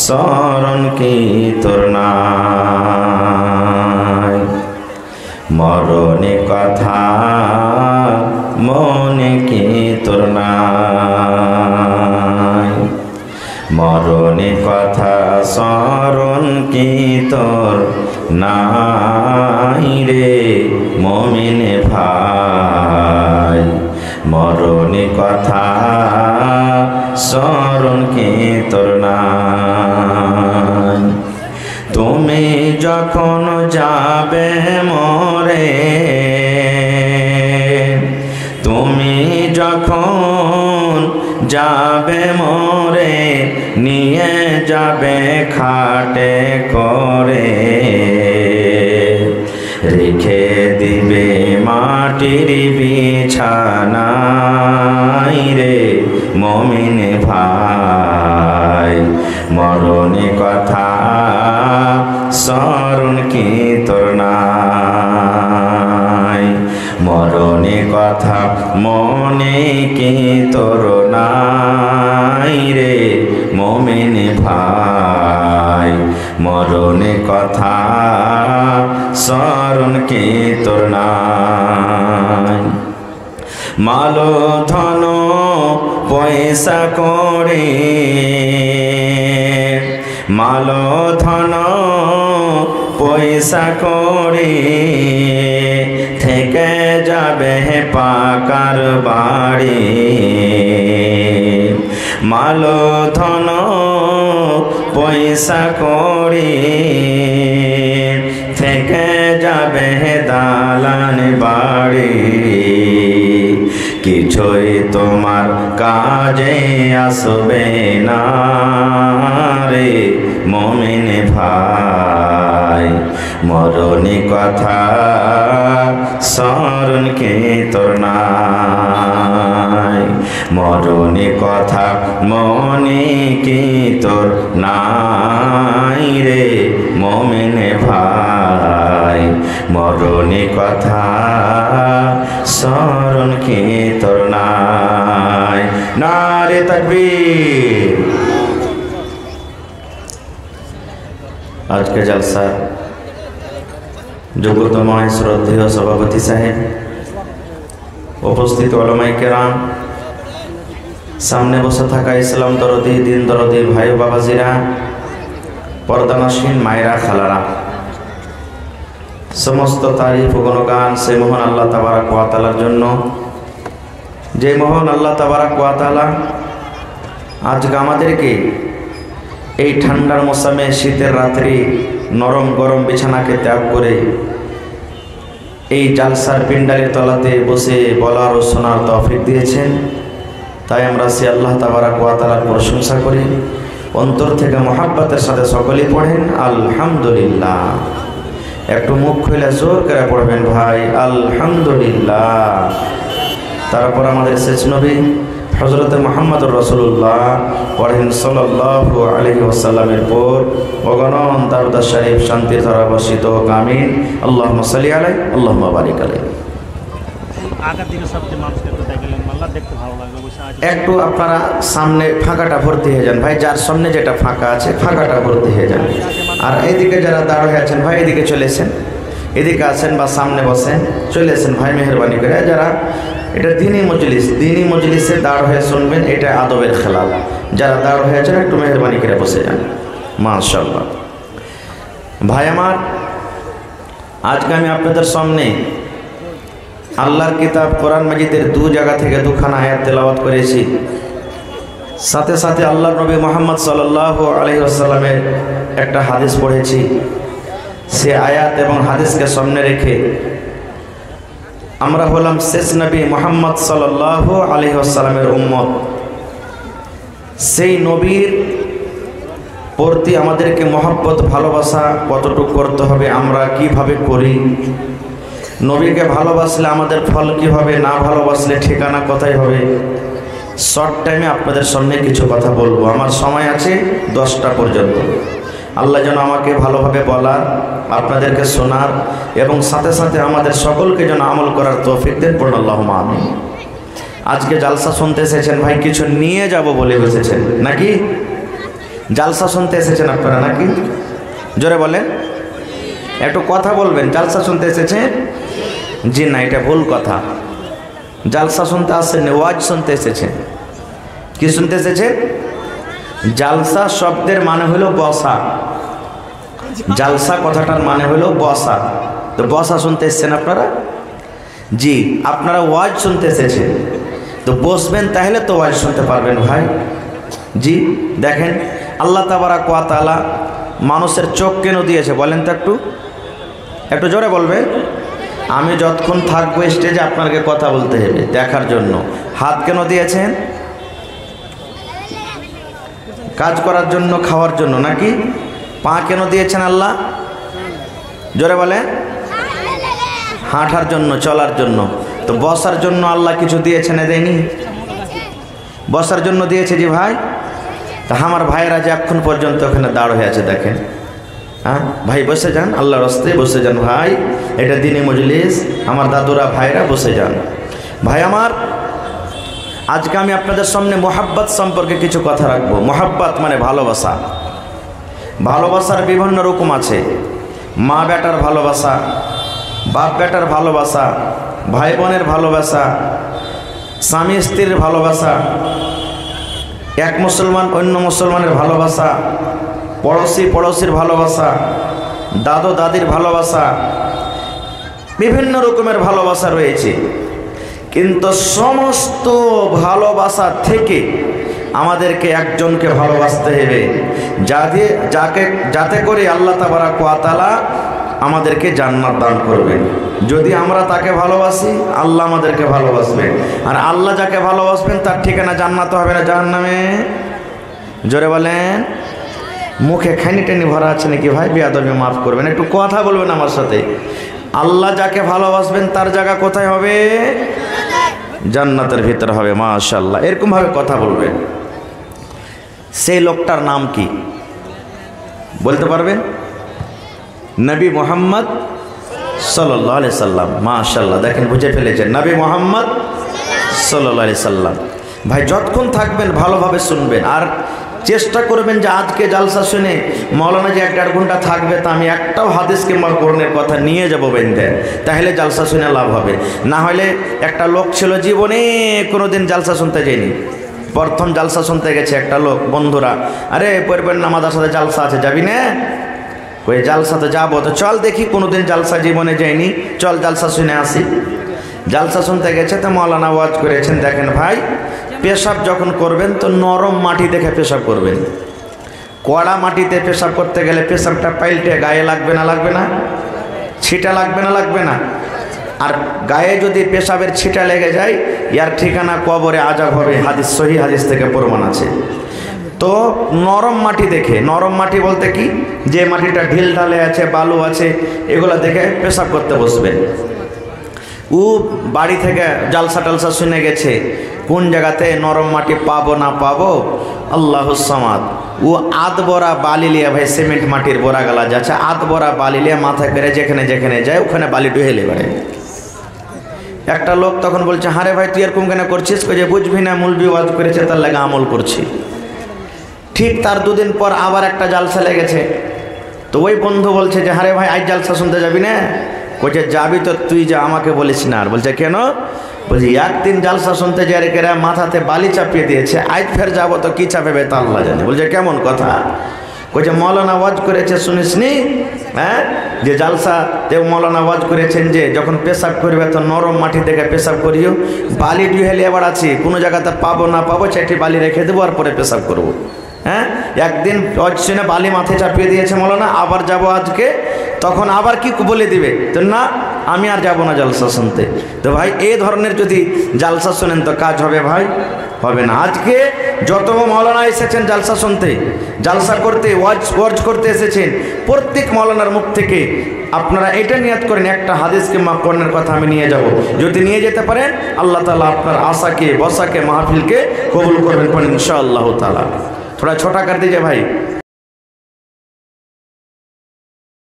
স্মরণ কি তোর নাই, মরণে কথা মনে কি তোর নাই, মরণে কথা স্মরণ কি তোর নাই রে মুমিন ভাই, মরণে কথা স্মরণ কি তোর নাই। তুমি যখন যাবে মরে, তুমি যখন যাবে মরে, নিয়ে যাবে খাটে করে, রেখে দিবে মাটির বিছানায় রে মুমিন ভাই, মরণে কথা স্মরণ কি তোর নাই, মরণে কথা মনে কি তোর নাই রে মুমিন ভাই, মরণে কথা স্মরণ কি তোর নাই। মাল ধন পয়সা করে, মাল ধন পয়সা করে, থেকে যাবে পাকার বাড়ি, মাল ধন পয়সা করে, থেকে যাবে দালান বাড়ি, কিছুই তোমার কাজে আসবে না রে মুমিন ভাই, মরণে কথা স্মরণ কি তোর নাই, মরণে কথা মনে কি তোর নাই রে মুমিন ভাই, মরণে কথা স্মরণ কি তোর নাই। নারে তাকবীর। আজকে জলসা যোগ্যতময় শ্রদ্ধেয় সভাপতি সাহেব, উপস্থিত উলামায়ে কেরাম, সামনে বসে থাকা ইসলাম দরদি দিন দরদি ভাই বাবাজিরা, পর্দানসীন মায়েরা খালারা, সমস্ত তারিফ ও গুণগান সেই মহান আল্লাহ তাবারাক ওয়া তাআলার জন্য, যে মহান আল্লাহ তাবারাক ওয়া তাআলা আজকে আমাদেরকে এই ঠান্ডার মৌসুমে শীতের রাত্রি নরম গরম বিছানাকে ত্যাগ করে এই জালসার পিন্ডালের তলাতে বসে বলার ও শোনার তৌফিক দিয়েছেন। তাই আমরা সে আল্লাহ তাবারাক ওয়া তাআলার প্রশংসা করি, অন্তর থেকে মহাব্বতের সাথে সকলেই পড়েন আলহামদুলিল্লাহ। একটু মুখ খুলে জোর করে পড়বেন ভাই আলহামদুলিল্লাহ। তারপর আমাদের শেষ নবী হযরত মুহাম্মদুর রাসূলুল্লাহ পড়েন সাল্লাল্লাহু আলাইহি ওয়াসাল্লামের পর অগণন দরুদ শরীফ শান্তির ধারা বর্ষিত হোক আমিন। আল্লাহুম্মা সাল্লি আলাইহি আল্লাহুম্মা বারিক আলাইহি। একটু আপনারা সামনে ফাঁকাটা ভর্তি হয়ে যান ভাই, যার সামনে যেটা ফাঁকা আছে ফাঁকাটা ভর্তি হয়ে যান। আর এইদিকে যারা দাঁড় হয়ে আছেন ভাই এদিকে চলে এসেন, এদিকে আসেন বা সামনে বসেন, চলে এসেন ভাই মেহরবানি করে। যারা এটা দিনী মজলিসে দাঁড় হয়ে শুনবেন, এটা আদবের খেলাল। যারা দাঁড় হয়ে আছেন একটু মেহরবানি করে বসে যান। মাশাআল্লাহ। ভাই আমার, আজকে আমি আপনাদের সামনে আল্লাহর কিতাব কোরআন মাজিদের দু জায়গা থেকে দুখানা আয়াত তেলাওয়াত করেছি, সাথে সাথে আল্লাহর নবী মুহাম্মদ সাল্লাল্লাহু আলাইহি ওয়াসাল্লামের একটা হাদিস পড়েছি। সে আয়াত এবং হাদিসকে সামনে রেখে আমরা হলাম শেষ নবী মুহাম্মদ সাল্লাল্লাহু আলাইহি ওয়াসাল্লামের উম্মত। সেই নবীর প্রতি আমাদেরকে মহব্বত ভালোবাসা কতটুকু করতে হবে, আমরা কিভাবে করি, নবীকে ভালোবাসলে আমাদের ফল কি হবে, না ভালোবাসলে ঠিকানা কোথায় হবে, শর্ট টাইমে আপনাদের সামনে কিছু কথা বলবো। আমার সময় আছে 10টা পর্যন্ত। আল্লাহ যেন আমাকে ভালোভাবে বলার, আপনাদেরকে শোনার এবং সাথে সাথে আমাদের সকলকে যেন আমল করার তৌফিক দেন। পড়ুন আল্লাহুম্মা আমিন। আজকে জালসা শুনতে এসেছেন ভাই, কিছু নিয়ে যাব বলে এসেছেন নাকি? জালসা শুনতে এসেছেন আপনারা নাকি? জোরে বলেন, একটু কথা বলবেন। জালসা শুনতে এসেছেন? জি না, এটা ভুল কথা। জালসা শুনতে আসেন, ওয়াজ শুনতে এসেছেন। কি শুনতে এসেছেন? জালসা শব্দের মানে হলো বসা। জালসা কথাটার মানে হলো বসা। তো বসা শুনতে এসেছেন আপনারা? জি, আপনারা ওয়াজ শুনতে এসেছেন, তো বসবেন তাহলে তো ওয়াজ শুনতে পারবেন ভাই। জি দেখেন, আল্লাহ তাবারাক ওয়া তাআলা মানুষের চোখ কেন দিয়েছে বলেন তো? একটু জোরে বলবে। আমি যতক্ষণ থাকবো স্টেজে আপনাকে কথা বলতে হবে দেখার জন্য। হাত কেন দিয়েছেন? কাজ করার জন্য, খাওয়ার জন্য নাকি? পা কেন দিয়েছেন আল্লাহ? জোরে বলেন। হাঁটার জন্য, চলার জন্য। তো বসার জন্য আল্লাহ কিছু দিয়েছে না দেয়নি? বসার জন্য দিয়েছে জি ভাই। তা আমার ভাইয়েরা যে এখন পর্যন্ত ওখানে দাঁড় হয়ে আছে দেখেন। হ্যাঁ ভাই বসে যান, আল্লাহর রাস্তে বসে যান ভাই, এটা দিনে মজলিস। আমার দাদুরা ভাইরা বসে যান। ভাই আমার, আজকে আমি আপনাদের সামনে মোহাব্বত সম্পর্কে কিছু কথা রাখবো। মোহাব্বত মানে ভালোবাসা। ভালোবাসার বিভিন্ন রকম আছে। মা বেটার ভালোবাসা, বাপ বেটার ভালোবাসা, ভাই বোনের ভালোবাসা, স্বামী স্ত্রীর ভালোবাসা, এক মুসলমান অন্য মুসলমানের ভালোবাসা, পড়োশি পড়োশির ভালোবাসা, দাদু দাদির ভালোবাসা, বিভিন্ন রকমের ভালোবাসা রয়েছে। কিন্তু সমস্ত ভালোবাসা থেকে আমাদেরকে একজনকে ভালোবাসতে হবে, যাতে করে আল্লাহ তাবারাক ওয়া তাআলা আমাদেরকে জান্নাত দান করবেন। যদি আমরা তাকে ভালোবাসি, আল্লাহ আমাদেরকে ভালোবাসবেন। আর আল্লাহ যাকে ভালোবাসবেন তার ঠিকানা জান্নাত হবে না জাহান্নামে। জোরে বলেন। মুখে খানি টেনি ভরা আছে নাকি ভাই? বেয়াদবি মাফ করবেন, একটু কথা বলবেন আমার সাথে। আল্লাহ যাকে ভালোবাসবেন তার জায়গা কোথায় হবে? জান্নাতের ভিতরে হবে। মাশাআল্লাহ, এরকমভাবে কথা বলবেন। সেই লোকটার নাম কি বলতে পারবেন? নবী মুহাম্মদ সাল্লাল্লাহু আলাইহি সাল্লাম। মাশাআল্লাহ, দেখেন বুঝে ফেলেছেন, নবী মুহাম্মদ সাল্লাল্লাহু আলাইহি সাল্লাম। ভাই যতক্ষণ থাকবেন ভালোভাবে শুনবেন, আর চেষ্টা করবেন যে আজকে জালসা শুনে মৌলানা যে 1-1.5 ঘন্টা থাকবে তা আমি একটাও হাদিস কিংবা কোরআনের কথা নিয়ে যাবো বেঁধে, তাহলে জালসা শুনে লাভ হবে। না হলে একটা লোক ছিল জীবনে কোনোদিন জালসা শুনতে যায়নি, প্রথম জালসা শুনতে গেছে একটা লোক। বন্ধুরা, আরে পড়বেন না, আমাদের সাথে জালসা আছে, যাবি না? ওই জালসাতে যাবো, তো চল দেখি, কোনোদিন জালসা জীবনে যায়নি, চল জালসা শুনে আসি। জালসা শুনতে গেছে, তো মৌলানা ওয়াজ করেছেন, দেখেন ভাই, পেশাব যখন করবেন তো নরম মাটি দেখে পেশাব করবেন। কড়া মাটিতে পেশাব করতে গেলে পেশাবটা পাইলটে গায়ে লাগবে না? লাগবে না? ছিটা লাগবে না? লাগবে না? আর গায়ে যদি পেশাবের ছিটা লেগে যায়, ইয়ার ঠিকানা কবরে আযাব হবে। হাদিস, সহিহ হাদিস থেকে প্রমাণ আছে। তো নরম মাটি দেখে, নরম মাটি বলতে কি, যে মাটিটা ঢিল ঢালে আছে, বালু আছে, এগুলো দেখে পেশাব করতে বসবেন। ও বাড়ি থেকে জালসা টালসা শুনে গেছে, কোন জায়গাতে নরম মাটি পাবো না পাবো আল্লাহুস সামাদ। ও আধ বড়া বালি লিয়া, ভাই সিমেন্ট মাটির বড়া গালা যাচ্ছে, আধ বড়া বালি লিয়া মাথায় করে যেখানে যেখানে যায় ওখানে বালি ঢুহেলে বেড়ে। একটা লোক তখন বলছে, হারে ভাই তুই এরকম কেন করছিস? যে বুঝবি না, মুলবি ওয়াজ করেছে তার লাগে আমল করছি। ঠিক তার 2 দিন পর আবার একটা জালসা লেগেছে। তো ওই বন্ধু বলছে যে, হারে ভাই আজ জালসা শুনতে যাবি না? বলছে, যাবি তো তুই যা, আমাকে বলিস না। আর বলছে, কেন? বলছি, একদিন জালসা শুনতে যাই রেখে মাথাতে বালি চাপিয়ে দিয়েছে, আজ ফের যাবো তো কি চাপেবে তা আল্লাহ জানে। বলছে, কেমন কথা? বলছে, মৌলানা ওয়াজ করেছে শুনিসনি? হ্যাঁ, যে জালসাতে মৌলানা ওয়াজ করেছেন যে যখন পেশাব করবে তো নরম মাটি দেখে পেশাব করিও, বালি ঢুহেলে আবার আছি, কোনো জায়গাতে পাবো না পাবো 4টি বালি রেখে দেবো আর পরে পেশাব করবো। হ্যাঁ, একদিন ওয়াজ শুনে বালি মাথায় চাপিয়ে দিয়েছে মৌলানা, আবার যাব আজকে, তখন আবার কি বলে দিবে? তো না, আমি আর যাব না জালসা শুনতে। তো ভাই এই ধরনের যদি জালসা শোনেন তো কাজ হবে ভাই? হবে না। আজকে যত মৌলানা এসেছেন জালসা শুনতে, জালসা করতে, ওয়াজ করতে এসেছেন, প্রত্যেক মৌলানার মুখ থেকে আপনারা এটা নিয়াত করেন, একটা হাদিস কিংবা কোরআনের কথা আমি নিয়ে যাব। যদি নিয়ে যেতে পারেন, আল্লাহ তাআলা আপনার আশাকে, বসাকে, মাহফিলকে কবুল করবেন ইনশাআল্লাহ তাআলা। थोड़ा छोटा कर दीजिए भाई।